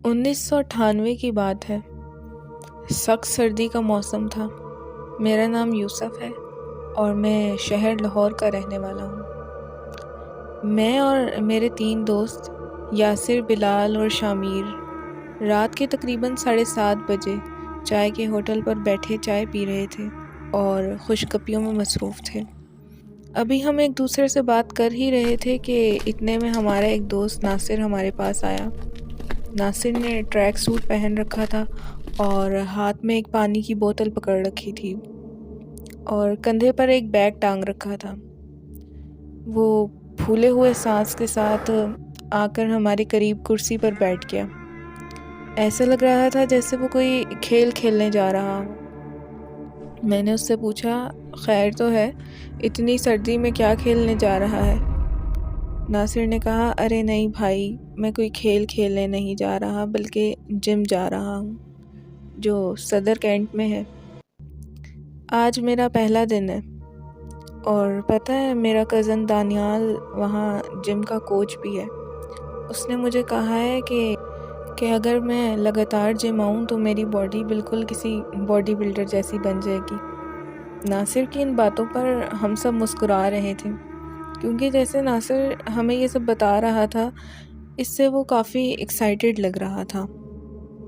1998 کی بات ہے۔ سخت سردی کا موسم تھا۔ میرا نام یوسف ہے اور میں شہر لاہور کا رہنے والا ہوں۔ میں اور میرے 3 دوست یاسر، بلال اور شامیر رات کے تقریباً 7:30 بجے چائے کے ہوٹل پر بیٹھے چائے پی رہے تھے اور خوش گپیوں میں مصروف تھے۔ ابھی ہم ایک دوسرے سے بات کر ہی رہے تھے کہ اتنے میں ہمارا ایک دوست ناصر ہمارے پاس آیا۔ ناصر نے ٹریک سوٹ پہن رکھا تھا اور ہاتھ میں ایک پانی کی بوتل پکڑ رکھی تھی اور کندھے پر ایک بیگ ٹانگ رکھا تھا۔ وہ پھولے ہوئے سانس کے ساتھ آ کر ہمارے قریب کرسی پر بیٹھ گیا۔ ایسا لگ رہا تھا جیسے وہ کوئی کھیل کھیلنے جا رہا ہو۔ میں نے اس سے پوچھا، خیر تو ہے؟ اتنی سردی میں کیا کھیلنے جا رہا ہے؟ ناصر نے کہا، ارے نہیں بھائی، میں کوئی کھیل کھیلنے نہیں جا رہا بلکہ جم جا رہا ہوں جو صدر کینٹ میں ہے۔ آج میرا پہلا دن ہے اور پتہ ہے میرا کزن دانیال وہاں جم کا کوچ بھی ہے۔ اس نے مجھے کہا ہے کہ اگر میں لگاتار جم آؤں تو میری باڈی بالکل کسی باڈی بلڈر جیسی بن جائے گی۔ ناصر کی ان باتوں پر ہم سب مسکرا رہے تھے کیونکہ جیسے ناصر ہمیں یہ سب بتا رہا تھا اس سے وہ کافی ایکسائٹیڈ لگ رہا تھا،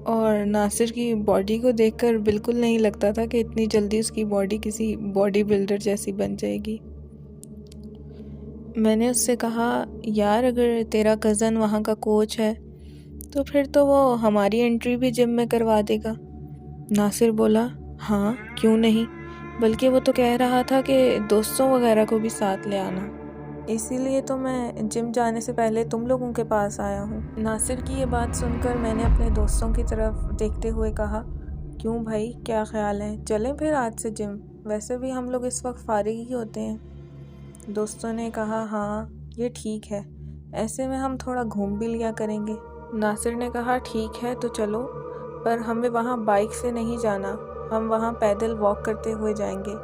اور ناصر کی باڈی کو دیکھ کر بالکل نہیں لگتا تھا کہ اتنی جلدی اس کی باڈی کسی باڈی بلڈر جیسی بن جائے گی۔ میں نے اس سے کہا، یار اگر تیرا کزن وہاں کا کوچ ہے تو پھر تو وہ ہماری انٹری بھی جم میں کروا دے گا۔ ناصر بولا، ہاں کیوں نہیں، بلکہ وہ تو کہہ رہا تھا کہ دوستوں وغیرہ کو بھی ساتھ لے آنا، اسی لیے تو میں جم جانے سے پہلے تم لوگوں کے پاس آیا ہوں۔ ناصر کی یہ بات سن کر میں نے اپنے دوستوں کی طرف دیکھتے ہوئے کہا، کیوں بھائی، کیا خیال ہے، چلیں پھر آج سے جم؟ ویسے بھی ہم لوگ اس وقت فارغ ہی ہوتے ہیں۔ دوستوں نے کہا، ہاں یہ ٹھیک ہے، ایسے میں ہم تھوڑا گھوم بھی لیا کریں گے۔ ناصر نے کہا، ٹھیک ہے تو چلو، پر ہمیں وہاں بائک سے نہیں جانا، ہم وہاں پیدل واک کرتے ہوئے جائیں گے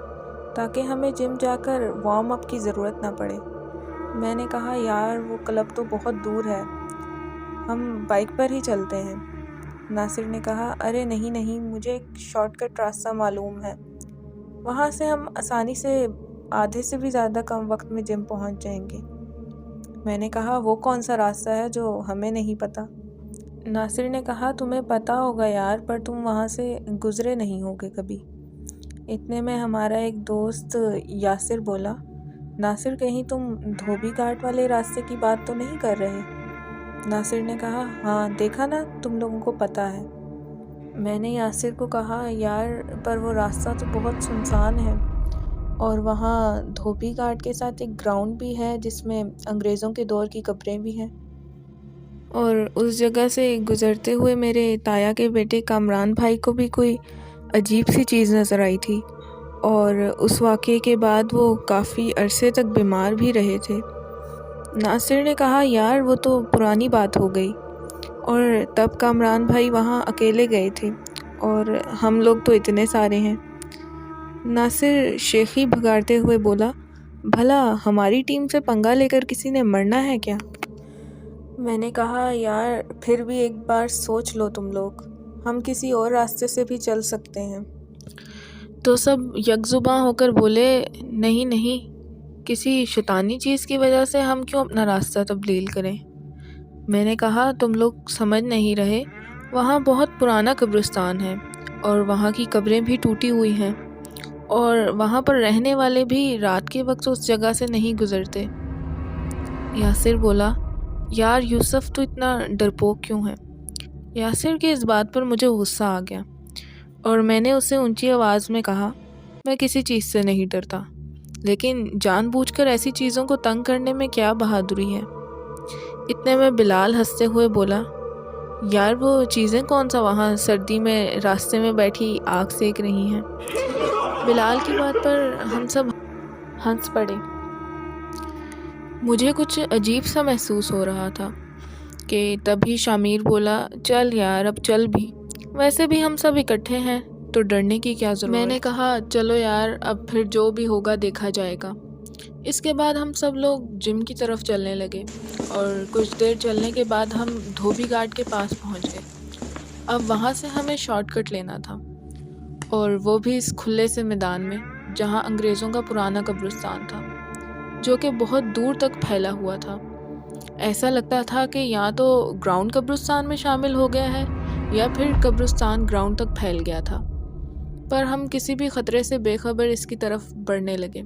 تاکہ ہمیں جم جا کر وارم اپ کی ضرورت نہ پڑے۔ میں نے کہا، یار وہ کلب تو بہت دور ہے، ہم بائک پر ہی چلتے ہیں۔ ناصر نے کہا، ارے نہیں، مجھے ایک شارٹ کٹ راستہ معلوم ہے، وہاں سے ہم آسانی سے آدھے سے بھی زیادہ کم وقت میں جم پہنچ جائیں گے۔ میں نے کہا، وہ کون سا راستہ ہے جو ہمیں نہیں پتہ؟ ناصر نے کہا، تمہیں پتہ ہوگا یار، پر تم وہاں سے گزرے نہیں ہوگے کبھی۔ اتنے میں ہمارا ایک دوست یاسر بولا، ناصر کہیں تم دھوبی گھاٹ والے راستے کی بات تو نہیں کر رہے؟ ناصر نے کہا، ہاں دیکھا نا، تم لوگوں کو پتہ ہے۔ میں نے یاسر کو کہا، یار پر وہ راستہ تو بہت سنسان ہے، اور وہاں دھوبی گھاٹ کے ساتھ ایک گراؤنڈ بھی ہے جس میں انگریزوں کے دور کی قبریں بھی ہیں، اور اس جگہ سے گزرتے ہوئے میرے تایا کے بیٹے کامران بھائی کو بھی کوئی عجیب سی چیز نظر آئی تھی، اور اس واقعے کے بعد وہ کافی عرصے تک بیمار بھی رہے تھے۔ ناصر نے کہا، یار وہ تو پرانی بات ہو گئی، اور تب کامران بھائی وہاں اکیلے گئے تھے اور ہم لوگ تو اتنے سارے ہیں۔ ناصر شیخی بھگاڑتے ہوئے بولا، بھلا ہماری ٹیم سے پنگا لے کر کسی نے مرنا ہے کیا؟ میں نے کہا، یار پھر بھی ایک بار سوچ لو تم لوگ، ہم کسی اور راستے سے بھی چل سکتے ہیں۔ تو سب یک زباں ہو کر بولے، نہیں، کسی شیطانی چیز کی وجہ سے ہم کیوں اپنا راستہ تبدیل کریں؟ میں نے کہا، تم لوگ سمجھ نہیں رہے، وہاں بہت پرانا قبرستان ہے اور وہاں کی قبریں بھی ٹوٹی ہوئی ہیں، اور وہاں پر رہنے والے بھی رات کے وقت اس جگہ سے نہیں گزرتے۔ یاسر بولا، یار یوسف تو اتنا ڈرپوک کیوں ہے؟ یاسر کی اس بات پر مجھے غصہ آ گیا اور میں نے اسے اونچی آواز میں کہا، میں کسی چیز سے نہیں ڈرتا، لیکن جان بوجھ کر ایسی چیزوں کو تنگ کرنے میں کیا بہادری ہے؟ اتنے میں بلال ہنستے ہوئے بولا، یار وہ چیزیں کون سا وہاں سردی میں راستے میں بیٹھی آگ سیک رہی ہیں؟ بلال کی بات پر ہم سب ہنس پڑے۔ مجھے کچھ عجیب سا محسوس ہو رہا تھا کہ تبھی شامیر بولا، چل یار اب چل بھی، ویسے بھی ہم سب اکٹھے ہیں تو ڈرنے کی کیا ضرورت؟ میں نے کہا، چلو یار اب پھر جو بھی ہوگا دیکھا جائے گا۔ اس کے بعد ہم سب لوگ جم کی طرف چلنے لگے اور کچھ دیر چلنے کے بعد ہم دھوبی گھاٹ کے پاس پہنچ گئے۔ اب وہاں سے ہمیں شارٹ کٹ لینا تھا، اور وہ بھی اس کھلے سے میدان میں جہاں انگریزوں کا پرانا قبرستان تھا، جو کہ بہت دور تک پھیلا ہوا تھا۔ ایسا لگتا تھا کہ یا تو گراؤنڈ قبرستان میں شامل ہو گیا ہے یا پھر قبرستان گراؤنڈ تک پھیل گیا تھا، پر ہم کسی بھی خطرے سے بے خبر اس کی طرف بڑھنے لگے۔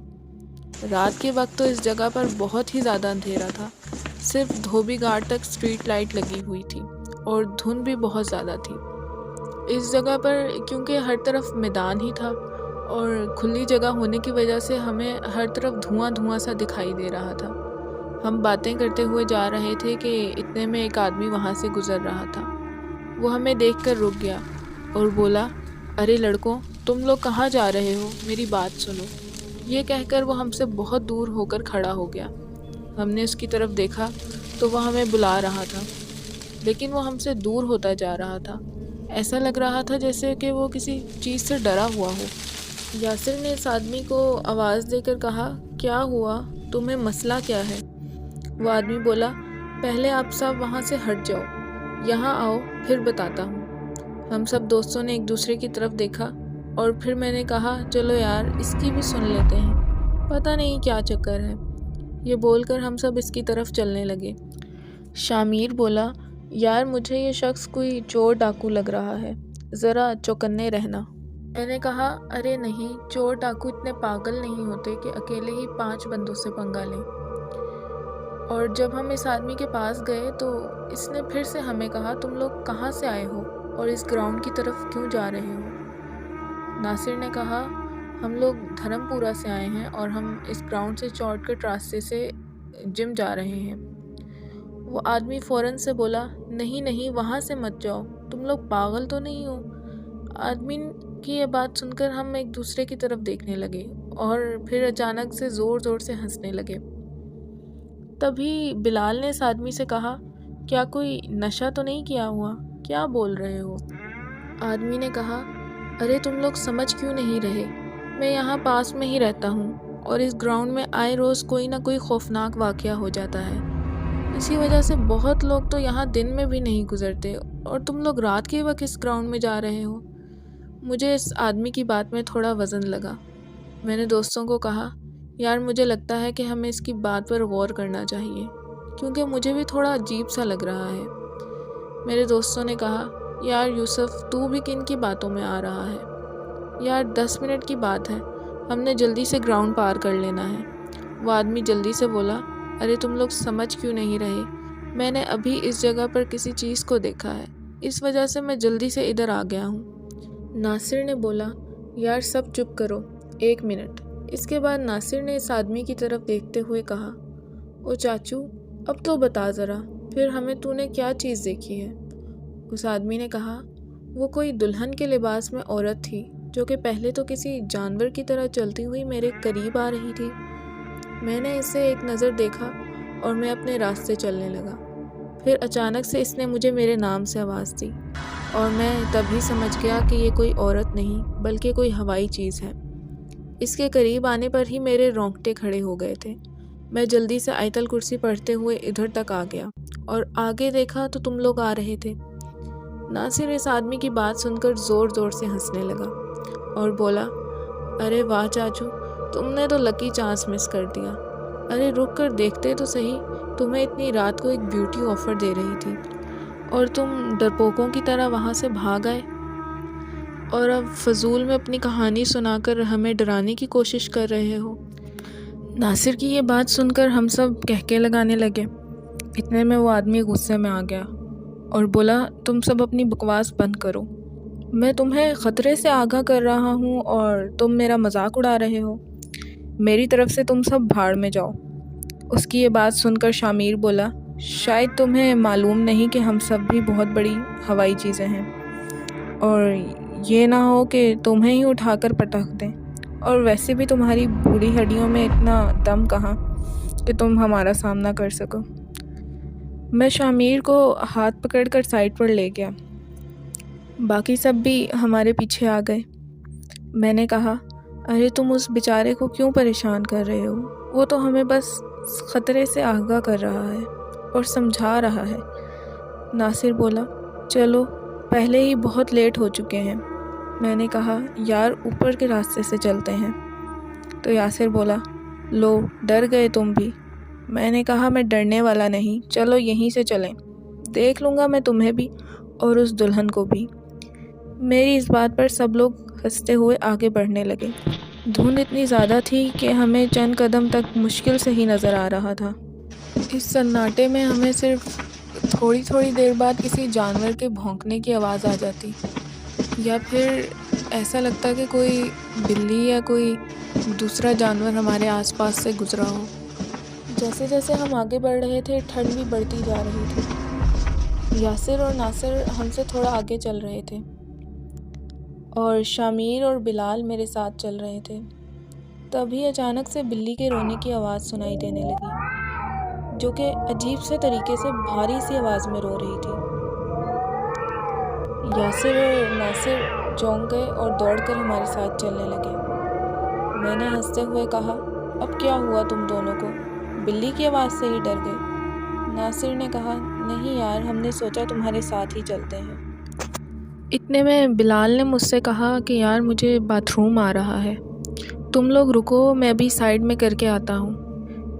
رات کے وقت تو اس جگہ پر بہت ہی زیادہ اندھیرا تھا، صرف دھوبی گھاٹ تک اسٹریٹ لائٹ لگی ہوئی تھی اور دھند بھی بہت زیادہ تھی۔ اس جگہ پر کیونکہ ہر طرف میدان ہی تھا اور کھلی جگہ ہونے کی وجہ سے ہمیں ہر طرف دھواں دھواں سا دکھائی دے رہا تھا۔ ہم باتیں کرتے ہوئے جا رہے تھے کہ اتنے میں ایک آدمی وہاں سے گزر رہا تھا۔ وہ ہمیں دیکھ کر رک گیا اور بولا، ارے لڑکوں، تم لوگ کہاں جا رہے ہو؟ میری بات سنو۔ یہ کہہ کر وہ ہم سے بہت دور ہو کر کھڑا ہو گیا۔ ہم نے اس کی طرف دیکھا تو وہ ہمیں بلا رہا تھا، لیکن وہ ہم سے دور ہوتا جا رہا تھا۔ ایسا لگ رہا تھا جیسے کہ وہ کسی چیز سے ڈرا ہوا ہو۔ یاسر نے اس آدمی کو آواز دے کر کہا، کیا ہوا؟ تمہیں مسئلہ کیا ہے؟ وہ آدمی بولا، پہلے آپ سب وہاں سے ہٹ جاؤ، یہاں آؤ، پھر بتاتا ہوں۔ ہم سب دوستوں نے ایک دوسرے کی طرف دیکھا اور پھر میں نے کہا، چلو یار، اس کی بھی سن لیتے ہیں، پتہ نہیں کیا چکر ہے۔ یہ بول کر ہم سب اس کی طرف چلنے لگے۔ شامیر بولا، یار مجھے یہ شخص کوئی چور ڈاکو لگ رہا ہے، ذرا چوکنے رہنا۔ میں نے کہا، ارے نہیں، چور ڈاکو اتنے پاگل نہیں ہوتے کہ اکیلے ہی 5 بندوں سے پنگا لیں۔ اور جب ہم اس آدمی کے پاس گئے تو اس نے پھر سے ہمیں کہا، تم لوگ کہاں سے آئے ہو اور اس گراؤنڈ کی طرف کیوں جا رہے ہو؟ ناصر نے کہا، ہم لوگ دھرم پورہ سے آئے ہیں اور ہم اس گراؤنڈ سے شارٹ کٹ راستے سے جم جا رہے ہیں۔ وہ آدمی فوراً سے بولا، نہیں، وہاں سے مت جاؤ، تم لوگ پاگل تو نہیں ہو؟ آدمی کی یہ بات سن کر ہم ایک دوسرے کی طرف دیکھنے لگے اور پھر اچانک سے زور زور سے ہنسنے لگے۔ تبھی بلال نے اس آدمی سے کہا، کیا کوئی نشہ تو نہیں کیا ہوا؟ کیا بول رہے ہو؟ آدمی نے کہا، ارے تم لوگ سمجھ کیوں نہیں رہے؟ میں یہاں پاس میں ہی رہتا ہوں اور اس گراؤنڈ میں آئے روز کوئی نہ کوئی خوفناک واقعہ ہو جاتا ہے، اسی وجہ سے بہت لوگ تو یہاں دن میں بھی نہیں گزرتے، اور تم لوگ رات کے وقت اس گراؤنڈ میں جا رہے ہو۔ مجھے اس آدمی کی بات میں تھوڑا وزن لگا۔ میں نے دوستوں کو کہا، یار مجھے لگتا ہے کہ ہمیں اس کی بات پر غور کرنا چاہیے، کیونکہ مجھے بھی تھوڑا عجیب سا لگ رہا ہے۔ میرے دوستوں نے کہا، یار یوسف، تو بھی کن کی باتوں میں آ رہا ہے؟ یار 10 منٹ کی بات ہے، ہم نے جلدی سے گراؤنڈ پار کر لینا ہے۔ وہ آدمی جلدی سے بولا، ارے تم لوگ سمجھ کیوں نہیں رہے؟ میں نے ابھی اس جگہ پر کسی چیز کو دیکھا ہے، اس وجہ سے میں جلدی سے ادھر آ گیا ہوں۔ ناصر نے بولا، یار سب چپ کرو، 1 منٹ۔ اس کے بعد ناصر نے اس آدمی کی طرف دیکھتے ہوئے کہا، او چاچو، اب تو بتا ذرا، پھر ہمیں تو نے کیا چیز دیکھی ہے؟ اس آدمی نے کہا، وہ کوئی دلہن کے لباس میں عورت تھی، جو کہ پہلے تو کسی جانور کی طرح چلتی ہوئی میرے قریب آ رہی تھی۔ میں نے اسے ایک نظر دیکھا اور میں اپنے راستے چلنے لگا۔ پھر اچانک سے اس نے مجھے میرے نام سے آواز دی اور میں تبھی سمجھ گیا کہ یہ کوئی عورت نہیں بلکہ کوئی ہوائی چیز ہے۔ اس کے قریب آنے پر ہی میرے رونگٹے کھڑے ہو گئے تھے۔ میں جلدی سے آیت الکرسی پڑھتے ہوئے ادھر تک آ گیا اور آگے دیکھا تو تم لوگ آ رہے تھے۔ ناصر اس آدمی کی بات سن کر زور زور سے ہنسنے لگا اور بولا، ارے واہ چاچو، تم نے تو لکی چانس مس کر دیا۔ ارے رک کر دیکھتے تو صحیح، تمہیں اتنی رات کو ایک بیوٹی آفر دے رہی تھی اور تم ڈرپوکوں کی طرح وہاں سے بھاگ آئے، اور اب فضول میں اپنی کہانی سنا کر ہمیں ڈرانے کی کوشش کر رہے ہو۔ ناصر کی یہ بات سن کر ہم سب کہکے لگانے لگے۔ اتنے میں وہ آدمی غصے میں آ گیا اور بولا، تم سب اپنی بکواس بند کرو، میں تمہیں خطرے سے آگاہ کر رہا ہوں اور تم میرا مذاق اڑا رہے ہو، میری طرف سے تم سب بھاڑ میں جاؤ۔ اس کی یہ بات سن کر شامیر بولا، شاید تمہیں معلوم نہیں کہ ہم سب بھی بہت بڑی ہوائی چیزیں ہیں، اور یہ نہ ہو کہ تمہیں ہی اٹھا کر پٹک دیں، اور ویسے بھی تمہاری بوڑھی ہڈیوں میں اتنا دم کہاں کہ تم ہمارا سامنا کر سکو۔ میں شامیر کو ہاتھ پکڑ کر سائڈ پر لے گیا، باقی سب بھی ہمارے پیچھے آ گئے۔ میں نے کہا، ارے تم اس بیچارے کو کیوں پریشان کر رہے ہو؟ وہ تو ہمیں بس خطرے سے آگاہ کر رہا ہے اور سمجھا رہا ہے۔ ناصر بولا، چلو پہلے ہی بہت لیٹ ہو چکے ہیں۔ میں نے کہا یار اوپر کے راستے سے چلتے ہیں۔ تو یاسر بولا لو ڈر گئے تم بھی۔ میں نے کہا میں ڈرنے والا نہیں، چلو یہیں سے چلیں، دیکھ لوں گا میں تمہیں بھی اور اس دلہن کو بھی۔ میری اس بات پر سب لوگ ہنستے ہوئے آگے بڑھنے لگے۔ دھند اتنی زیادہ تھی کہ ہمیں چند قدم تک مشکل سے ہی نظر آ رہا تھا۔ اس سناٹے میں ہمیں صرف تھوڑی دیر بعد کسی جانور کے بھونکنے کی آواز آ جاتی، یا پھر ایسا لگتا کہ کوئی بلی یا کوئی دوسرا جانور ہمارے آس پاس سے گزرا ہو۔ جیسے جیسے ہم آگے بڑھ رہے تھے ٹھنڈ بھی بڑھتی جا رہی تھی۔ یاسر اور ناصر ہم سے تھوڑا آگے چل رہے تھے اور شامیر اور بلال میرے ساتھ چل رہے تھے۔ تبھی اچانک سے بلی کے رونے کی آواز سنائی دینے لگی، جو کہ عجیب سے طریقے سے بھاری سی آواز میں رو رہی تھی۔ یاسر اور ناصر چونک گئے اور دوڑ کر ہمارے ساتھ چلنے لگے۔ میں نے ہنستے ہوئے کہا اب کیا ہوا تم دونوں کو؟ بلی کی آواز سے ہی ڈر گئے؟ ناصر نے کہا نہیں یار، ہم نے سوچا تمہارے ساتھ ہی چلتے ہیں۔ اتنے میں بلال نے مجھ سے کہا کہ یار مجھے باتھ روم آ رہا ہے، تم لوگ رکو میں ابھی سائیڈ میں کر کے آتا ہوں۔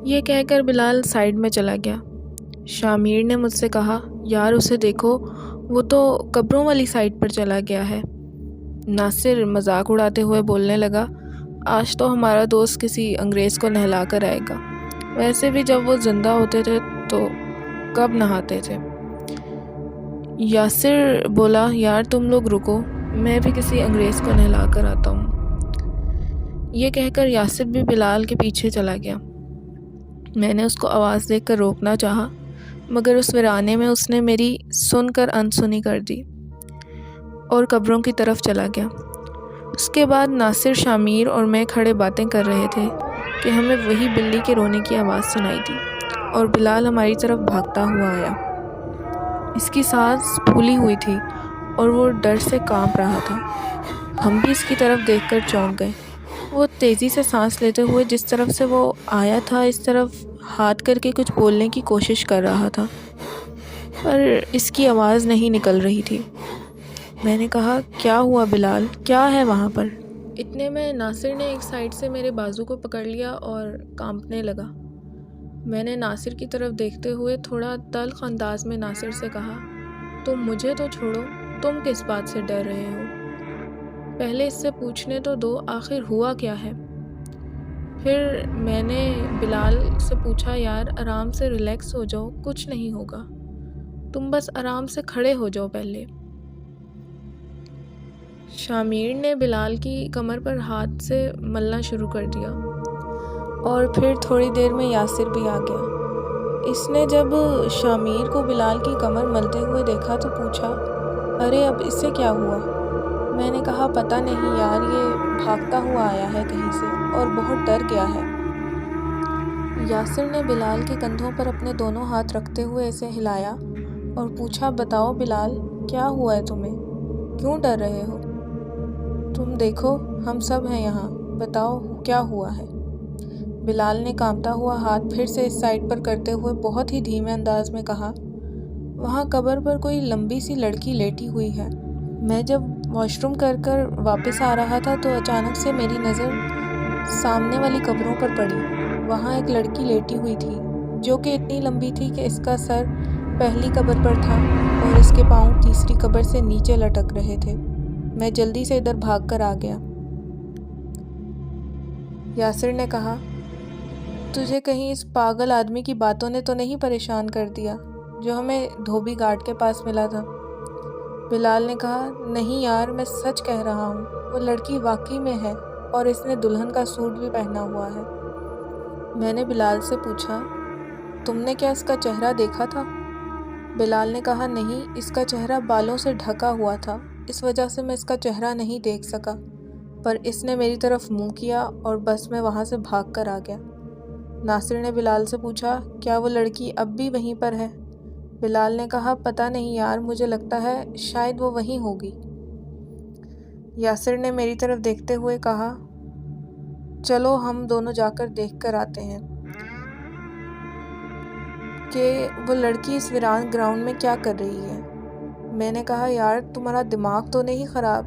یہ کہہ کر بلال سائیڈ میں چلا گیا۔ شامیر نے مجھ سے کہا یار اسے دیکھو، وہ تو قبروں والی سائیڈ پر چلا گیا ہے۔ ناصر مذاق اڑاتے ہوئے بولنے لگا آج تو ہمارا دوست کسی انگریز کو نہلا کر آئے گا، ویسے بھی جب وہ زندہ ہوتے تھے تو کب نہاتے تھے۔ یاسر بولا یار تم لوگ رکو، میں بھی کسی انگریز کو نہلا کر آتا ہوں۔ یہ کہہ کر یاسر بھی بلال کے پیچھے چلا گیا۔ میں نے اس کو آواز دے کر روکنا چاہا، مگر اس ویرانے میں اس نے میری سن کر انسنی کر دی اور قبروں کی طرف چلا گیا۔ اس کے بعد ناصر، شامیر اور میں کھڑے باتیں کر رہے تھے کہ ہمیں وہی بلی کے رونے کی آواز سنائی دی اور بلال ہماری طرف بھاگتا ہوا آیا۔ اس کی سانس پھولی ہوئی تھی اور وہ ڈر سے کانپ رہا تھا۔ ہم بھی اس کی طرف دیکھ کر چونک گئے۔ وہ تیزی سے سانس لیتے ہوئے جس طرف سے وہ آیا تھا اس طرف ہاتھ کر کے کچھ بولنے کی کوشش کر رہا تھا، پر اس کی آواز نہیں نکل رہی تھی۔ میں نے کہا کیا ہوا بلال، کیا ہے وہاں پر؟ اتنے میں ناصر نے ایک سائیڈ سے میرے بازو کو پکڑ لیا اور کانپنے لگا۔ میں نے ناصر کی طرف دیکھتے ہوئے تھوڑا تلخ انداز میں ناصر سے کہا تم مجھے تو چھوڑو، تم کس بات سے ڈر رہے ہو؟ پہلے اس سے پوچھنے تو دو آخر ہوا کیا ہے۔ پھر میں نے بلال سے پوچھا یار آرام سے ریلیکس ہو جاؤ، کچھ نہیں ہوگا، تم بس آرام سے کھڑے ہو جاؤ پہلے۔ شامیر نے بلال کی کمر پر ہاتھ سے ملنا شروع کر دیا اور پھر تھوڑی دیر میں یاسر بھی آ گیا۔ اس نے جب شامیر کو بلال کی کمر ملتے ہوئے دیکھا تو پوچھا ارے اب اس سے کیا ہوا؟ میں نے کہا پتہ نہیں یار، یہ بھاگتا ہوا آیا ہے کہیں سے اور بہت ڈر گیا ہے۔ یاسر نے بلال کے کندھوں پر اپنے دونوں ہاتھ رکھتے ہوئے اسے ہلایا اور پوچھا بتاؤ بلال کیا ہوا ہے تمہیں، کیوں ڈر رہے ہو؟ تم دیکھو ہم سب ہیں یہاں، بتاؤ کیا ہوا ہے؟ بلال نے کانپتا ہوا ہاتھ پھر سے اس سائڈ پر کرتے ہوئے بہت ہی دھیمے انداز میں کہا وہاں قبر پر کوئی لمبی سی لڑکی لیٹی ہوئی ہے۔ میں جب واش روم کر واپس آ رہا تھا تو اچانک سے میری نظر سامنے والی قبروں پر پڑی۔ وہاں ایک لڑکی لیٹی ہوئی تھی جو کہ اتنی لمبی تھی کہ اس کا سر پہلی قبر پر تھا اور اس کے پاؤں تیسری قبر سے نیچے لٹک رہے تھے۔ میں جلدی سے ادھر بھاگ کر آ گیا۔ یاسر نے کہا تجھے کہیں اس پاگل آدمی کی باتوں نے تو نہیں پریشان کر دیا جو ہمیں دھوبی گھاٹ کے پاس ملا تھا؟ بلال نے کہا نہیں یار، میں سچ کہہ رہا ہوں، وہ لڑکی واقعی میں ہے اور اس نے دلہن کا سوٹ بھی پہنا ہوا ہے۔ میں نے بلال سے پوچھا تم نے کیا اس کا چہرہ دیکھا تھا؟ بلال نے کہا نہیں، اس کا چہرہ بالوں سے ڈھکا ہوا تھا، اس وجہ سے میں اس کا چہرہ نہیں دیکھ سکا، پر اس نے میری طرف منہ کیا اور بس میں وہاں سے بھاگ کر آ گیا۔ ناصر نے بلال سے پوچھا کیا وہ لڑکی اب بھی وہیں پر ہے؟ بلال نے کہا پتہ نہیں یار، مجھے لگتا ہے شاید وہ وہیں ہوگی۔ یاسر نے میری طرف دیکھتے ہوئے کہا چلو ہم دونوں جا کر دیکھ کر آتے ہیں کہ وہ لڑکی اس ویران گراؤنڈ میں کیا کر رہی ہے۔ میں نے کہا یار تمہارا دماغ تو نہیں خراب؟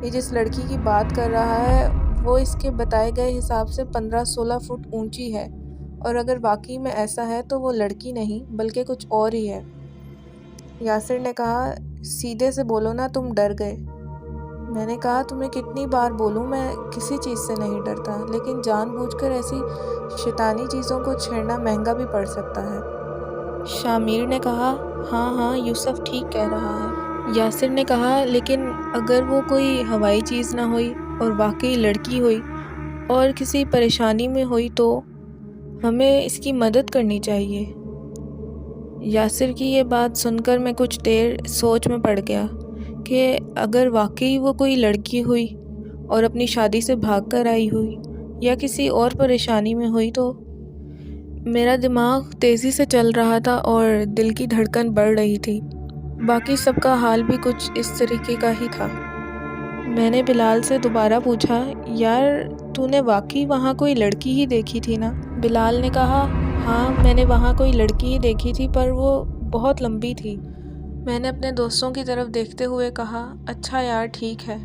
یہ جس لڑکی کی بات کر رہا ہے وہ اس کے بتائے گئے حساب سے 15-16 فٹ اونچی ہے، اور اگر واقعی میں ایسا ہے تو وہ لڑکی نہیں بلکہ کچھ اور ہی ہے۔ یاسر نے کہا سیدھے سے بولو نا، تم ڈر گئے۔ میں نے کہا تمہیں کتنی بار بولوں، میں کسی چیز سے نہیں ڈرتا، لیکن جان بوجھ کر ایسی شیطانی چیزوں کو چھیڑنا مہنگا بھی پڑ سکتا ہے۔ شامیر نے کہا ہاں ہاں یوسف ٹھیک کہہ رہا ہے۔ یاسر نے کہا لیکن اگر وہ کوئی ہوائی چیز نہ ہوئی اور واقعی لڑکی ہوئی اور کسی پریشانی میں ہوئی تو ہمیں اس کی مدد کرنی چاہیے۔ یاسر کی یہ بات سن کر میں کچھ دیر سوچ میں پڑ گیا کہ اگر واقعی وہ کوئی لڑکی ہوئی اور اپنی شادی سے بھاگ کر آئی ہوئی یا کسی اور پریشانی میں ہوئی تو۔ میرا دماغ تیزی سے چل رہا تھا اور دل کی دھڑکن بڑھ رہی تھی۔ باقی سب کا حال بھی کچھ اس طریقے کا ہی تھا۔ میں نے بلال سے دوبارہ پوچھا یار تو نے واقعی وہاں کوئی لڑکی ہی دیکھی تھی نا؟ بلال نے کہا ہاں میں نے وہاں کوئی لڑکی ہی دیکھی تھی، پر وہ بہت لمبی تھی۔ میں نے اپنے دوستوں کی طرف دیکھتے ہوئے کہا اچھا یار ٹھیک ہے،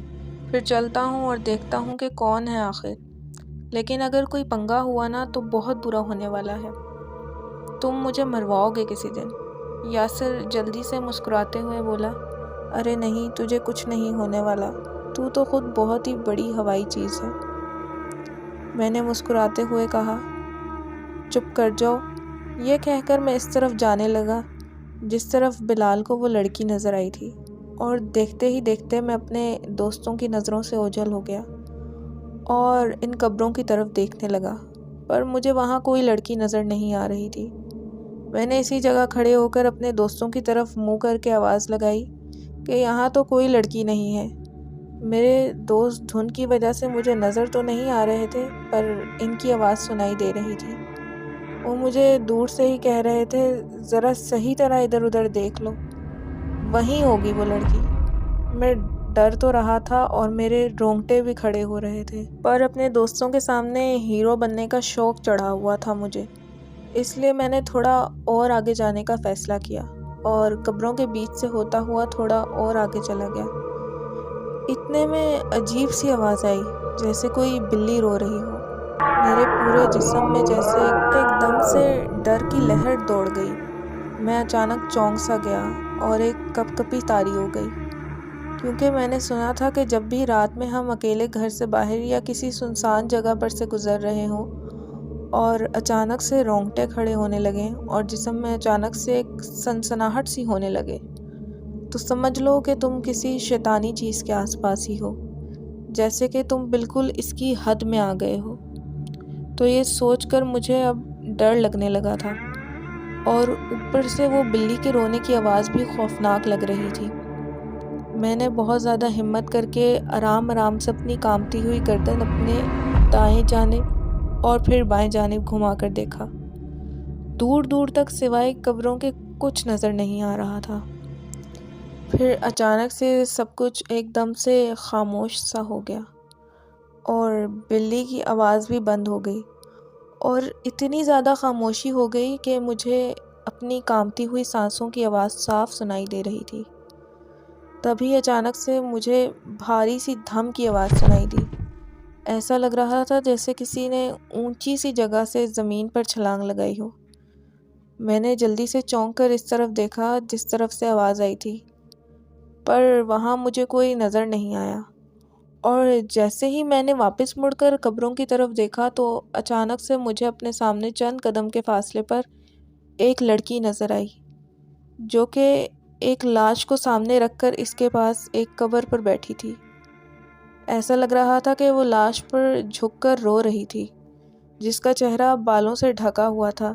پھر چلتا ہوں اور دیکھتا ہوں کہ کون ہے آخر، لیکن اگر کوئی پنگا ہوا نا تو بہت برا ہونے والا ہے، تم مجھے مرواؤ گے کسی دن۔ یاسر جلدی سے مسکراتے ہوئے بولا ارے نہیں تجھے کچھ نہیں ہونے والا، تو تو خود بہت ہی بڑی ہوائی چیز ہے۔ میں نے مسکراتے ہوئے کہا چپ کر جاؤ۔ یہ کہہ کر میں اس طرف جانے لگا جس طرف بلال کو وہ لڑکی نظر آئی تھی، اور دیکھتے ہی دیکھتے میں اپنے دوستوں کی نظروں سے اوجھل ہو گیا اور ان قبروں کی طرف دیکھنے لگا، پر مجھے وہاں کوئی لڑکی نظر نہیں آ رہی تھی۔ میں نے اسی جگہ کھڑے ہو کر اپنے دوستوں کی طرف منہ کر کے آواز لگائی کہ یہاں تو کوئی لڑکی نہیں ہے۔ میرے دوست دھن کی وجہ سے مجھے نظر تو نہیں آ رہے تھے، پر ان کی آواز سنائی دے رہی تھی۔ وہ مجھے دور سے ہی کہہ رہے تھے ذرا صحیح طرح ادھر ادھر دیکھ لو، وہیں ہوگی وہ لڑکی۔ میں ڈر تو رہا تھا اور میرے رونگٹے بھی کھڑے ہو رہے تھے، پر اپنے دوستوں کے سامنے ہیرو بننے کا شوق چڑھا ہوا تھا مجھے، اس لیے میں نے تھوڑا اور آگے جانے کا فیصلہ کیا اور قبروں کے بیچ سے ہوتا ہوا تھوڑا اور آگے چلا گیا۔ اتنے میں عجیب سی آواز آئی جیسے کوئی بلی رو رہی ہو۔ میرے پورے جسم میں جیسے ایک دم سے ڈر کی لہر دوڑ گئی۔ میں اچانک چونک سا گیا اور ایک کپ کپی طاری ہو گئی، کیونکہ میں نے سنا تھا کہ جب بھی رات میں ہم اکیلے گھر سے باہر یا کسی سنسان جگہ پر سے گزر رہے ہوں اور اچانک سے رونگٹے کھڑے ہونے لگیں اور جسم میں اچانک سے ایک سنسناہٹ سی ہونے لگے، تو سمجھ لو کہ تم کسی شیطانی چیز کے آس پاس ہی ہو، جیسے کہ تم بالکل اس کی حد میں آ گئے ہو۔ تو یہ سوچ کر مجھے اب ڈر لگنے لگا تھا، اور اوپر سے وہ بلی کے رونے کی آواز بھی خوفناک لگ رہی تھی۔ میں نے بہت زیادہ ہمت کر کے آرام آرام سے اپنی کانپتی ہوئی گردن اپنے دائیں جانب اور پھر بائیں جانب گھما کر دیکھا۔ دور دور تک سوائے قبروں کے کچھ نظر نہیں آ رہا تھا۔ پھر اچانک سے سب کچھ ایک دم سے خاموش سا ہو گیا اور بلی کی آواز بھی بند ہو گئی، اور اتنی زیادہ خاموشی ہو گئی کہ مجھے اپنی کانپتی ہوئی سانسوں کی آواز صاف سنائی دے رہی تھی۔ تبھی اچانک سے مجھے بھاری سی دھم کی آواز سنائی دی۔ ایسا لگ رہا تھا جیسے کسی نے اونچی سی جگہ سے زمین پر چھلانگ لگائی ہو۔ میں نے جلدی سے چونک کر اس طرف دیکھا جس طرف سے آواز آئی تھی، پر وہاں مجھے کوئی نظر نہیں آیا، اور جیسے ہی میں نے واپس مڑ کر قبروں کی طرف دیکھا تو اچانک سے مجھے اپنے سامنے چند قدم کے فاصلے پر ایک لڑکی نظر آئی، جو کہ ایک لاش کو سامنے رکھ کر اس کے پاس ایک قبر پر بیٹھی تھی۔ ایسا لگ رہا تھا کہ وہ لاش پر جھک کر رو رہی تھی، جس کا چہرہ بالوں سے ڈھکا ہوا تھا،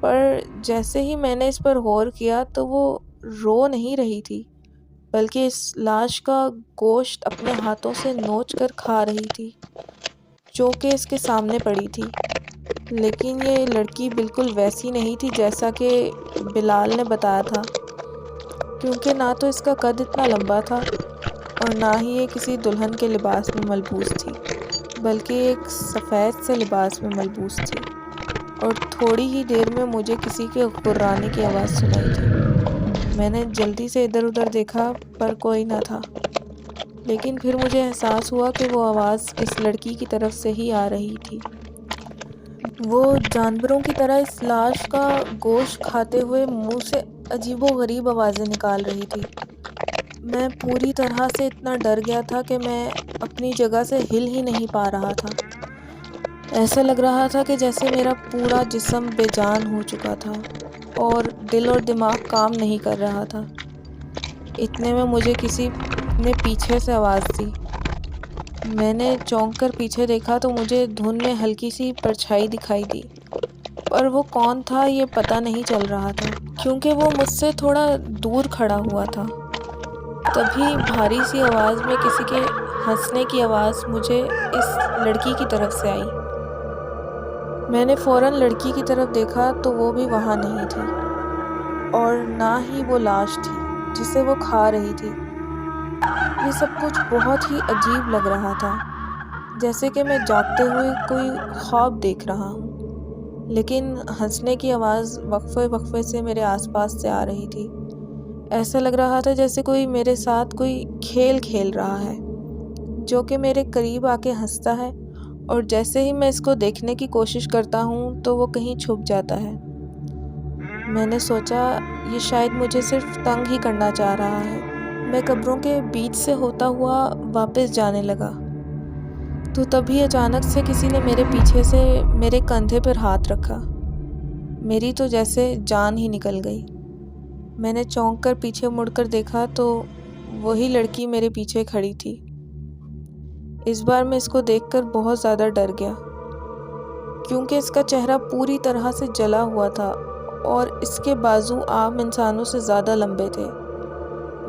پر جیسے ہی میں نے اس پر غور کیا تو وہ رو نہیں رہی تھی، بلکہ اس لاش کا گوشت اپنے ہاتھوں سے نوچ کر کھا رہی تھی، جو کہ اس کے سامنے پڑی تھی۔ لیکن یہ لڑکی بالکل ویسی نہیں تھی جیسا کہ بلال نے بتایا تھا، کیونکہ نہ تو اس کا قد اتنا لمبا تھا اور نہ ہی یہ کسی دلہن کے لباس میں ملبوس تھی، بلکہ ایک سفید سے لباس میں ملبوس تھی، اور تھوڑی ہی دیر میں مجھے کسی کے غرانے کی آواز سنائی تھی۔ میں نے جلدی سے ادھر ادھر دیکھا پر کوئی نہ تھا، لیکن پھر مجھے احساس ہوا کہ وہ آواز اس لڑکی کی طرف سے ہی آ رہی تھی۔ وہ جانوروں کی طرح اس لاش کا گوشت کھاتے ہوئے منہ سے عجیب و غریب آوازیں نکال رہی تھی۔ میں پوری طرح سے اتنا ڈر گیا تھا کہ میں اپنی جگہ سے ہل ہی نہیں پا رہا تھا۔ ایسا لگ رہا تھا کہ جیسے میرا پورا جسم بے جان ہو چکا تھا اور دل اور دماغ کام نہیں کر رہا تھا۔ اتنے میں مجھے کسی نے پیچھے سے آواز دی۔ میں نے چونک کر پیچھے دیکھا تو مجھے دھند میں ہلکی سی پرچھائی دکھائی دی، پر وہ کون تھا یہ پتہ نہیں چل رہا تھا کیونکہ وہ مجھ سے تھوڑا دور کھڑا ہوا تھا۔ تبھی بھاری سی آواز میں کسی کے ہنسنے کی آواز مجھے اس لڑکی کی طرف سے آئی۔ میں نے فوراً لڑکی کی طرف دیکھا تو وہ بھی وہاں نہیں تھی، اور نہ ہی وہ لاش تھی جسے وہ کھا رہی تھی۔ یہ سب کچھ بہت ہی عجیب لگ رہا تھا، جیسے کہ میں جاگتے ہوئے کوئی خواب دیکھ رہا ہوں، لیکن ہنسنے کی آواز وقفے وقفے سے میرے آس پاس سے آ رہی تھی۔ ایسا لگ رہا تھا جیسے کوئی میرے ساتھ کوئی کھیل کھیل رہا ہے، جو کہ میرے قریب آ کے ہنستا ہے، اور جیسے ہی میں اس کو دیکھنے کی کوشش کرتا ہوں تو وہ کہیں چھپ جاتا ہے۔ میں نے سوچا یہ شاید مجھے صرف تنگ ہی کرنا چاہ رہا ہے۔ میں قبروں کے بیچ سے ہوتا ہوا واپس جانے لگا تو تبھی اچانک سے کسی نے میرے پیچھے سے میرے کندھے پر ہاتھ رکھا۔ میری تو جیسے جان ہی نکل گئی۔ میں نے چونک کر پیچھے مڑ کر دیکھا تو وہی لڑکی میرے پیچھے کھڑی تھی۔ اس بار میں اس کو دیکھ کر بہت زیادہ ڈر گیا، کیونکہ اس کا چہرہ پوری طرح سے جلا ہوا تھا اور اس کے بازو عام انسانوں سے زیادہ لمبے تھے۔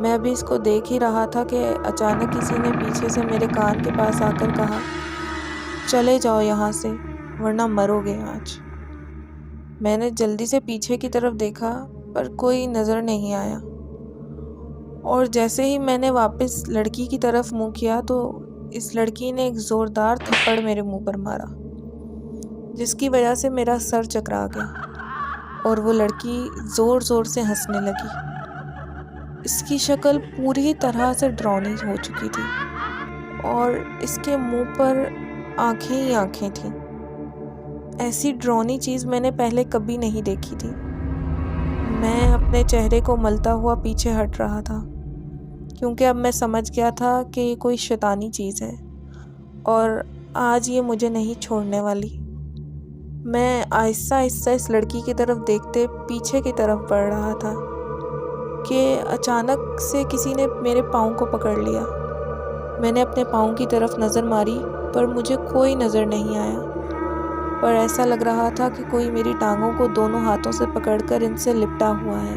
میں ابھی اس کو دیکھ ہی رہا تھا کہ اچانک کسی نے پیچھے سے میرے کان کے پاس آ کر کہا، چلے جاؤ یہاں سے ورنہ مرو گے آج۔ میں نے جلدی سے پیچھے کی طرف دیکھا پر کوئی نظر نہیں آیا، اور جیسے ہی میں نے واپس لڑکی کی طرف منہ کیا تو اس لڑکی نے ایک زوردار تھپڑ میرے منہ پر مارا، جس کی وجہ سے میرا سر چکرا گیا اور وہ لڑکی زور زور سے ہنسنے لگی۔ اس کی شکل پوری طرح سے ڈراؤنی ہو چکی تھی اور اس کے منہ پر آنکھیں ہی آنکھیں تھیں۔ ایسی ڈراؤنی چیز میں نے پہلے کبھی نہیں دیکھی تھی۔ میں اپنے چہرے کو ملتا ہوا پیچھے ہٹ رہا تھا، کیونکہ اب میں سمجھ گیا تھا کہ یہ کوئی شیطانی چیز ہے اور آج یہ مجھے نہیں چھوڑنے والی۔ میں آہستہ آہستہ اس لڑکی کی طرف دیکھتے پیچھے کی طرف بڑھ رہا تھا کہ اچانک سے کسی نے میرے پاؤں کو پکڑ لیا۔ میں نے اپنے پاؤں کی طرف نظر ماری پر مجھے کوئی نظر نہیں آیا، پر ایسا لگ رہا تھا کہ کوئی میری ٹانگوں کو دونوں ہاتھوں سے پکڑ کر ان سے لپٹا ہوا ہے،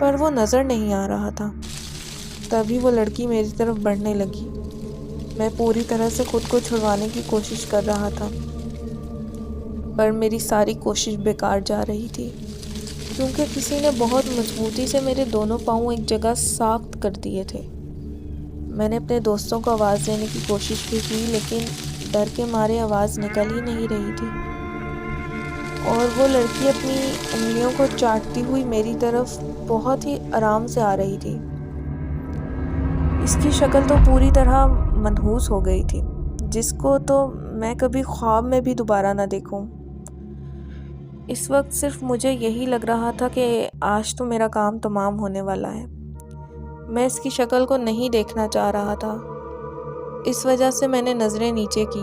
پر وہ نظر نہیں آ رہا تھا۔ تبھی وہ لڑکی میری طرف بڑھنے لگی۔ میں پوری طرح سے خود کو چھڑوانے کی کوشش کر رہا تھا، پر میری ساری کوشش بیکار جا رہی تھی، کیونکہ کسی نے بہت مضبوطی سے میرے دونوں پاؤں ایک جگہ ساخت کر دیے تھے۔ میں نے اپنے دوستوں کو آواز دینے کی کوشش بھی کی، لیکن ڈر کے مارے آواز نکل ہی نہیں رہی تھی، اور وہ لڑکی اپنی انگلیوں کو چاٹتی ہوئی میری طرف بہت ہی آرام سے آ رہی تھی۔ اس کی شکل تو پوری طرح منحوس ہو گئی تھی، جس کو تو میں کبھی خواب میں بھی دوبارہ نہ دیکھوں۔ اس وقت صرف مجھے یہی لگ رہا تھا کہ آج تو میرا کام تمام ہونے والا ہے۔ میں اس کی شکل کو نہیں دیکھنا چاہ رہا تھا، اس وجہ سے میں نے نظریں نیچے کی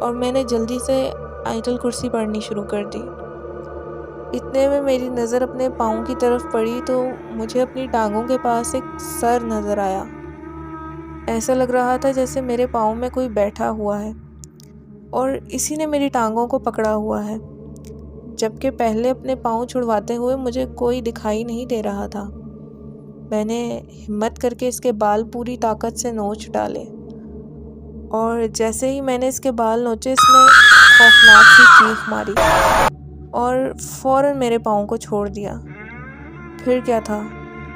اور میں نے جلدی سے آیت الکرسی پڑھنی شروع کر دی۔ اتنے میں میری نظر اپنے پاؤں کی طرف پڑی تو مجھے اپنی ٹانگوں کے پاس ایک سر نظر آیا۔ ایسا لگ رہا تھا جیسے میرے پاؤں میں کوئی بیٹھا ہوا ہے اور اسی نے میری ٹانگوں کو پکڑا ہوا ہے، جبکہ پہلے اپنے پاؤں چھڑواتے ہوئے مجھے کوئی دکھائی نہیں دے رہا تھا۔ میں نے ہمت کر کے اس کے بال پوری طاقت سے نوچ ڈالے، اور جیسے ہی میں نے اس کے بال نوچے اس نے خوفناک سی چیخ ماری اور فوراً میرے پاؤں کو چھوڑ دیا۔ پھر کیا تھا،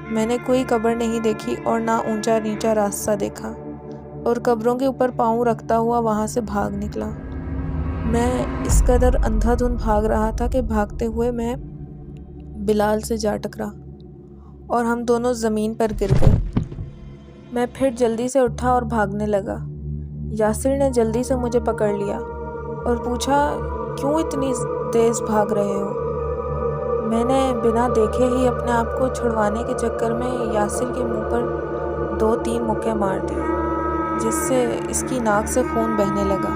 میں نے کوئی قبر نہیں دیکھی اور نہ اونچا نیچا راستہ دیکھا، اور قبروں کے اوپر پاؤں رکھتا ہوا وہاں سے بھاگ نکلا۔ میں اس قدر اندھا دھند بھاگ رہا تھا کہ بھاگتے ہوئے میں بلال سے جا ٹکرا اور ہم دونوں زمین پر گر گئے۔ میں پھر جلدی سے اٹھا اور بھاگنے لگا۔ یاسر نے جلدی سے مجھے پکڑ لیا اور پوچھا کیوں اتنی تیز بھاگ رہے ہو؟ میں نے بنا دیکھے ہی اپنے آپ کو چھڑوانے کے چکر میں یاسر کے منہ پر 2-3 مکے مار دیے، جس سے اس کی ناک سے خون بہنے لگا۔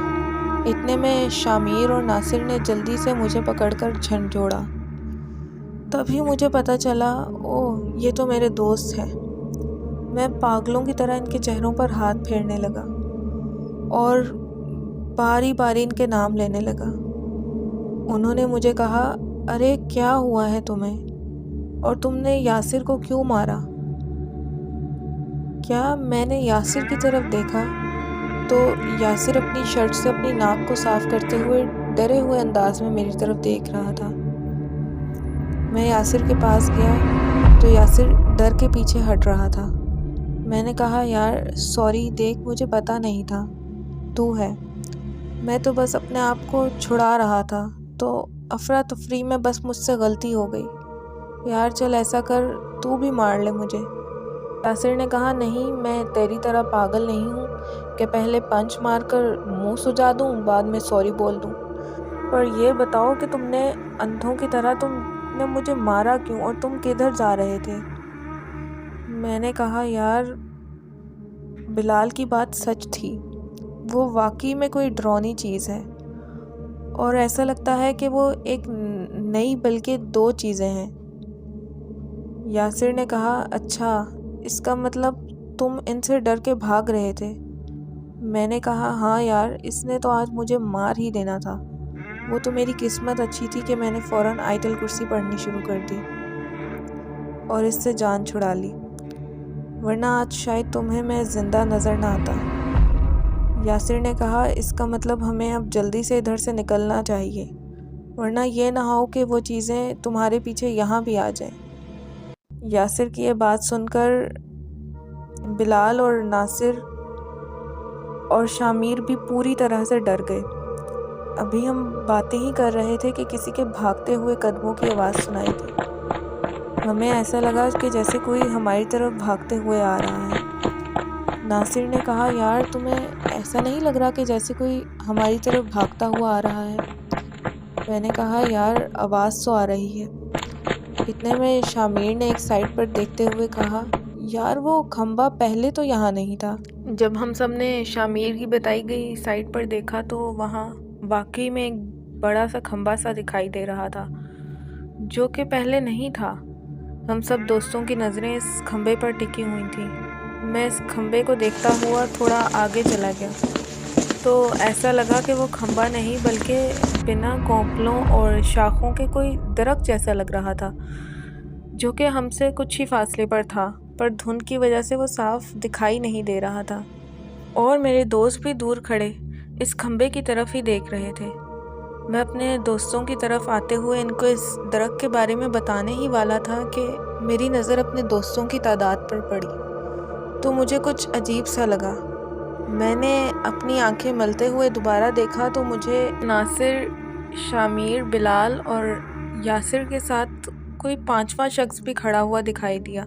اتنے میں شامیر اور ناصر نے جلدی سے مجھے پکڑ کر جھنجھوڑا۔ تبھی مجھے پتہ چلا یہ تو میرے دوست ہیں۔ میں پاگلوں کی طرح ان کے چہروں پر ہاتھ پھیرنے لگا اور باری باری ان کے نام لینے لگا۔ انہوں نے مجھے کہا، ارے کیا ہوا ہے تمہیں؟ اور تم نے یاسر کو کیوں مارا؟ کیا میں نے یاسر کی طرف دیکھا تو یاسر اپنی شرٹ سے اپنی ناک کو صاف کرتے ہوئے ڈرے ہوئے انداز میں میری طرف دیکھ رہا تھا۔ میں یاسر کے پاس گیا تو یاسر ڈر کے پیچھے ہٹ رہا تھا۔ میں نے کہا، یار سوری، دیکھ مجھے پتہ نہیں تھا تو ہے، میں تو بس اپنے آپ کو چھڑا رہا تھا، تو افراتفری میں بس مجھ سے غلطی ہو گئی، یار چل ایسا کر تو بھی مار لے مجھے۔ یاسر نے کہا، نہیں میں تیری طرح پاگل نہیں ہوں کہ پہلے پنچ مار کر منہ سجا دوں بعد میں سوری بول دوں، پر یہ بتاؤ کہ تم نے اندھوں کی طرح تم نے مجھے مارا کیوں اور تم کدھر جا رہے تھے؟ میں نے کہا، یار بلال کی بات سچ تھی، وہ واقعی میں کوئی ڈراؤنی چیز ہے، اور ایسا لگتا ہے کہ وہ ایک نہیں بلکہ 2 چیزیں ہیں۔ یاسر نے کہا، اچھا اس کا مطلب تم ان سے ڈر کے بھاگ رہے تھے؟ میں نے کہا، ہاں یار، اس نے تو آج مجھے مار ہی دینا تھا، وہ تو میری قسمت اچھی تھی کہ میں نے فوراً آیت الکرسی پڑھنی شروع کر دی اور اس سے جان چھڑا لی، ورنہ آج شاید تمہیں میں زندہ نظر نہ آتا۔ یاسر نے کہا، اس کا مطلب ہمیں اب جلدی سے ادھر سے نکلنا چاہیے، ورنہ یہ نہ ہو کہ وہ چیزیں تمہارے پیچھے یہاں بھی آ جائیں۔ یاسر کی یہ بات سن کر بلال اور ناصر اور شامیر بھی پوری طرح سے ڈر گئے۔ ابھی ہم باتیں ہی کر رہے تھے کہ کسی کے بھاگتے ہوئے قدموں کی آواز سنائی دی۔ ہمیں ایسا لگا کہ جیسے کوئی ہماری طرف بھاگتے ہوئے آ رہا ہے۔ ناصر نے کہا، یار تمہیں ایسا نہیں لگ رہا کہ جیسے کوئی ہماری طرف بھاگتا ہوا آ رہا ہے؟ میں نے کہا، یار آواز تو آ رہی ہے۔ اتنے میں شامیر نے ایک سائڈ پر دیکھتے ہوئے کہا، یار وہ کھمبا پہلے تو یہاں نہیں تھا۔ جب ہم سب نے شامیر کی بتائی گئی سائڈ پر دیکھا تو وہاں واقعی میں ایک بڑا سا کھمبا سا دکھائی دے رہا تھا، جو کہ پہلے نہیں تھا۔ ہم سب دوستوں کی نظریں اس کھمبے پر ٹکی ہوئی تھیں۔ میں اس کھمبے کو دیکھتا ہوا تھوڑا آگے چلا گیا تو ایسا لگا کہ وہ کھمبا نہیں بلکہ بنا کونپلوں اور شاخوں کے کوئی درخت جیسا لگ رہا تھا، جو کہ ہم سے کچھ ہی فاصلے پر تھا، پر دھند کی وجہ سے وہ صاف دکھائی نہیں دے رہا تھا، اور میرے دوست بھی دور کھڑے اس کھمبے کی طرف ہی دیکھ رہے تھے۔ میں اپنے دوستوں کی طرف آتے ہوئے ان کو اس درخت کے بارے میں بتانے ہی والا تھا کہ میری نظر اپنے دوستوں کی تعداد پر پڑی تو مجھے کچھ عجیب سا لگا۔ میں نے اپنی آنکھیں ملتے ہوئے دوبارہ دیکھا تو مجھے ناصر، شامیر، بلال اور یاسر کے ساتھ کوئی 5واں شخص بھی کھڑا ہوا دکھائی دیا،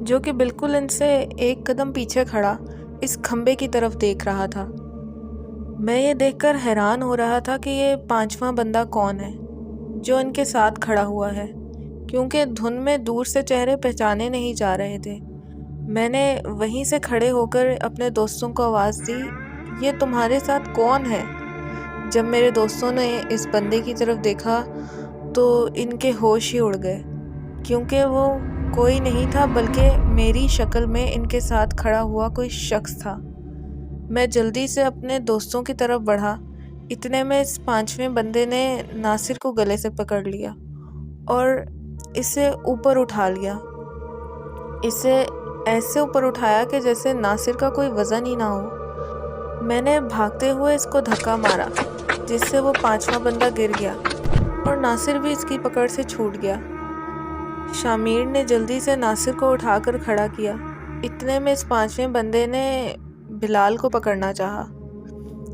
جو کہ بالکل ان سے ایک قدم پیچھے کھڑا اس کھمبے کی طرف دیکھ رہا تھا۔ میں یہ دیکھ کر حیران ہو رہا تھا کہ یہ 5واں بندہ کون ہے جو ان کے ساتھ کھڑا ہوا ہے، کیونکہ دھند میں دور سے چہرے پہچانے نہیں جا رہے تھے۔ میں نے وہیں سے کھڑے ہو کر اپنے دوستوں کو آواز دی، یہ تمہارے ساتھ کون ہے؟ جب میرے دوستوں نے اس بندے کی طرف دیکھا تو ان کے ہوش ہی اڑ گئے، کیونکہ وہ کوئی نہیں تھا بلکہ میری شکل میں ان کے ساتھ کھڑا ہوا کوئی شخص تھا۔ میں جلدی سے اپنے دوستوں کی طرف بڑھا، اتنے میں اس 5ویں بندے نے ناصر کو گلے سے پکڑ لیا اور اسے اوپر اٹھا لیا، اسے ایسے اوپر اٹھایا کہ جیسے ناصر کا کوئی وزن ہی نہ ہو۔ میں نے بھاگتے ہوئے اس کو دھکا مارا جس سے وہ 5واں بندہ گر گیا اور ناصر بھی اس کی پکڑ سے چھوٹ گیا۔ شامیر نے جلدی سے ناصر کو اٹھا کر کھڑا کیا۔ اتنے میں اس 5ویں بندے نے بلال کو پکڑنا چاہا۔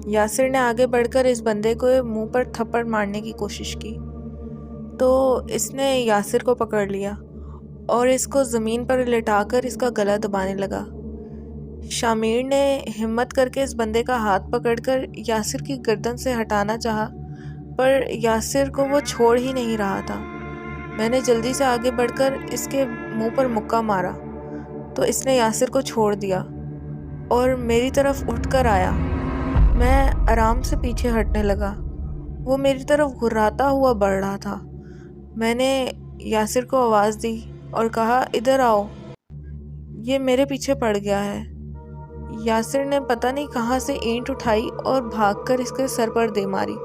یاسر نے آگے بڑھ کر اس بندے کو منہ پر تھپڑ مارنے کی کوشش کی تو اس نے یاسر کو پکڑ لیا اور اس کو زمین پر لٹا کر اس کا گلا دبانے لگا۔ شامیر نے ہمت کر کے اس بندے کا ہاتھ پکڑ کر یاسر کی گردن سے ہٹانا چاہا، پر یاسر کو وہ چھوڑ ہی نہیں رہا تھا۔ میں نے جلدی سے آگے بڑھ کر اس کے منہ پر مکہ مارا تو اس نے یاسر کو چھوڑ دیا اور میری طرف اٹھ کر آیا۔ میں آرام سے پیچھے ہٹنے لگا۔ وہ میری طرف گھراتا ہوا بڑھ رہا تھا۔ میں نے یاسر کو آواز دی اور کہا، ادھر آؤ۔ یہ میرے پیچھے پڑ گیا ہے۔ یاسر نے پتہ نہیں کہاں سے اینٹ اٹھائی اور بھاگ کر اس کے سر پر دے ماری،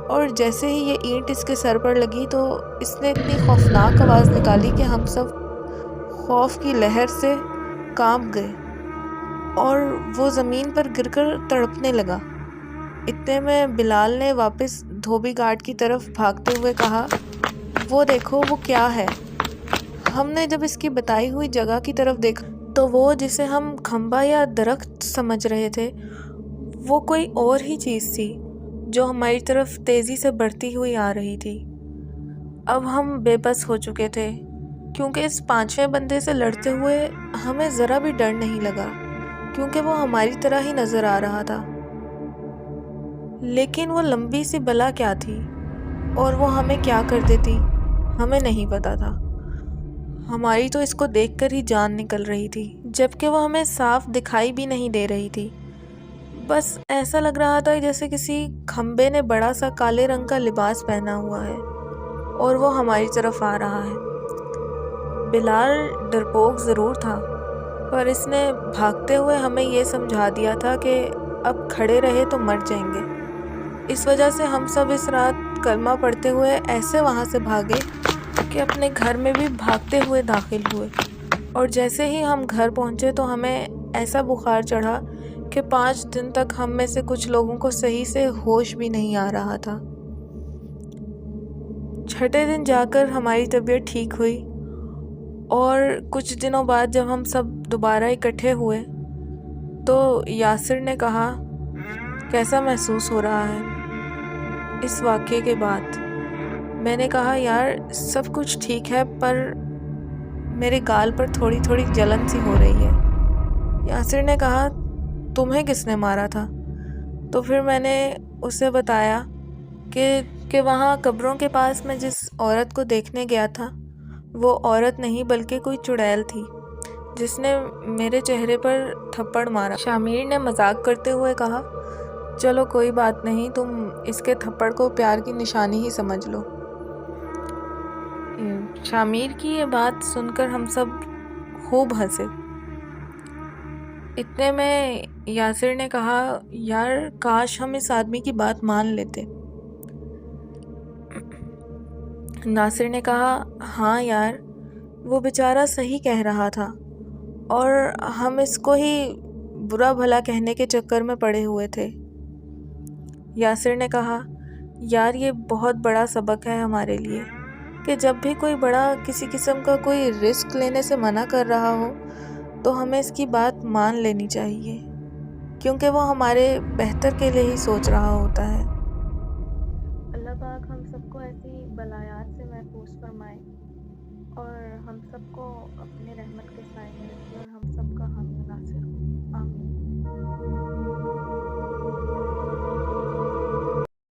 اور جیسے ہی یہ اینٹ اس کے سر پر لگی تو اس نے اتنی خوفناک آواز نکالی کہ ہم سب خوف کی لہر سے کانپ گئے اور وہ زمین پر گر کر تڑپنے لگا۔ اتنے میں بلال نے واپس دھوبی گھاٹ کی طرف بھاگتے ہوئے کہا، وہ دیکھو وہ کیا ہے۔ ہم نے جب اس کی بتائی ہوئی جگہ کی طرف دیکھا تو وہ جسے ہم کھمبا یا درخت سمجھ رہے تھے وہ کوئی اور ہی چیز تھی جو ہماری طرف تیزی سے بڑھتی ہوئی آ رہی تھی۔ اب ہم بے بس ہو چکے تھے کیونکہ اس 5ویں بندے سے لڑتے ہوئے ہمیں ذرا بھی ڈر نہیں لگا، کیونکہ وہ ہماری طرح ہی نظر آ رہا تھا۔ لیکن وہ لمبی سی بلا کیا تھی اور وہ ہمیں کیا کر دیتی ہمیں نہیں پتا تھا۔ ہماری تو اس کو دیکھ کر ہی جان نکل رہی تھی، جبکہ وہ ہمیں صاف دکھائی بھی نہیں دے رہی تھی۔ بس ایسا لگ رہا تھا جیسے کسی کھمبے نے بڑا سا کالے رنگ کا لباس پہنا ہوا ہے اور وہ ہماری طرف آ رہا ہے۔ بلال ڈرپوک ضرور تھا، پر اس نے بھاگتے ہوئے ہمیں یہ سمجھا دیا تھا کہ اب کھڑے رہے تو مر جائیں گے۔ اس وجہ سے ہم سب اس رات کلمہ پڑھتے ہوئے ایسے وہاں سے بھاگے کہ اپنے گھر میں بھی بھاگتے ہوئے داخل ہوئے، اور جیسے ہی ہم گھر پہنچے تو ہمیں ایسا بخار چڑھا کہ 5 دن تک ہم میں سے کچھ لوگوں کو صحیح سے ہوش بھی نہیں آ رہا تھا۔ 6 دن جا کر ہماری طبیعت ٹھیک ہوئی، اور کچھ دنوں بعد جب ہم سب دوبارہ اکٹھے ہوئے تو یاسر نے کہا، کیسا محسوس ہو رہا ہے اس واقعے کے بعد؟ میں نے کہا، یار سب کچھ ٹھیک ہے، پر میرے گال پر تھوڑی تھوڑی جلن سی ہو رہی ہے۔ یاسر نے کہا، تمہیں کس نے مارا تھا؟ تو پھر میں نے اسے بتایا کہ وہاں قبروں کے پاس میں جس عورت کو دیکھنے گیا تھا وہ عورت نہیں بلکہ کوئی چڑیل تھی جس نے میرے چہرے پر تھپڑ مارا۔ شامیر نے مذاق کرتے ہوئے کہا، چلو کوئی بات نہیں، تم اس کے تھپڑ کو پیار کی نشانی ہی سمجھ لو۔ شامیر کی یہ بات سن کر ہم سب خوب ہنسے۔ اتنے میں یاسر نے کہا، یار کاش ہم اس آدمی کی بات مان لیتے۔ ناصر نے کہا، ہاں یار وہ بیچارہ صحیح کہہ رہا تھا، اور ہم اس کو ہی برا بھلا کہنے کے چکر میں پڑے ہوئے تھے۔ یاسر نے کہا، یار یہ بہت بڑا سبق ہے ہمارے لیے کہ جب بھی کوئی بڑا کسی قسم کا کوئی رسک لینے سے منع کر رہا ہو تو ہمیں اس کی بات مان لینی چاہیے، کیونکہ وہ ہمارے بہتر کے لیے ہی سوچ رہا ہوتا ہے۔ اللہ پاک ہم سب کو ایسی بلایات سے محفوظ فرمائے اور ہم سب کو اپنے رحمت کے سائے میں رکھے اور ہم سب کا حامی ناصر ہو۔ آمین۔